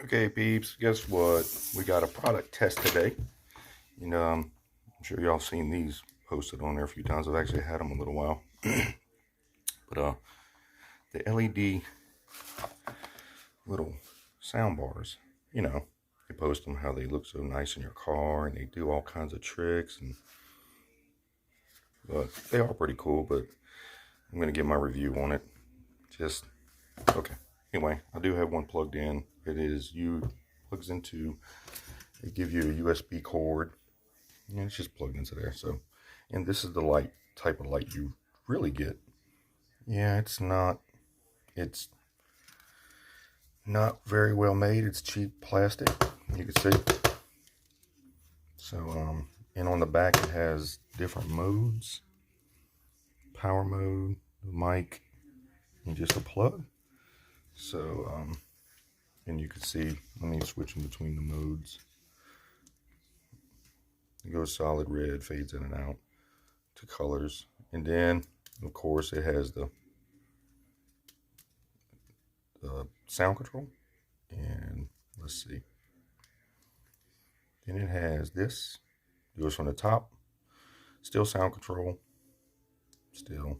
Okay, peeps, guess what? We got a product test today. I'm sure y'all seen these posted on there a few times. I've actually had them a little while. But the LED little sound bars, they post them how they look so nice in your car and they do all kinds of tricks, and they are pretty cool, but I'm gonna give my review on it. Okay. Anyway, I do have one plugged in. Plugs into, they give you a USB cord, and it's just plugged into there. So, and this is the type of light you really get. Yeah, it's not very well made. It's cheap plastic, you can see. So, and on the back it has different modes: power mode, mic, and just a plug. So, and you can see, let me switch in between the modes. It goes solid red, fades in and out to colors. And then, of course, it has the sound control. And let's see. Then it has this. It goes from the top. Still sound control. Still.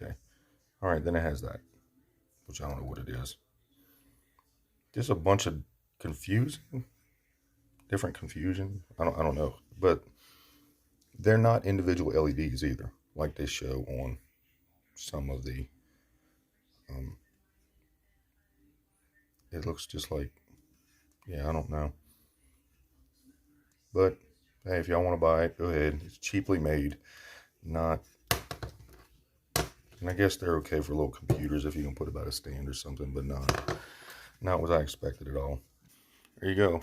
Okay. All right, then it has that, which I don't know what it is. There's a bunch of different confusion. I don't know, but they're not individual LEDs either, like they show on some of the. It looks just like, yeah, I don't know. But hey, if y'all want to buy it, go ahead. It's cheaply made, and I guess they're okay for little computers if you can put it by a stand or something, but not what I expected at all. There you go.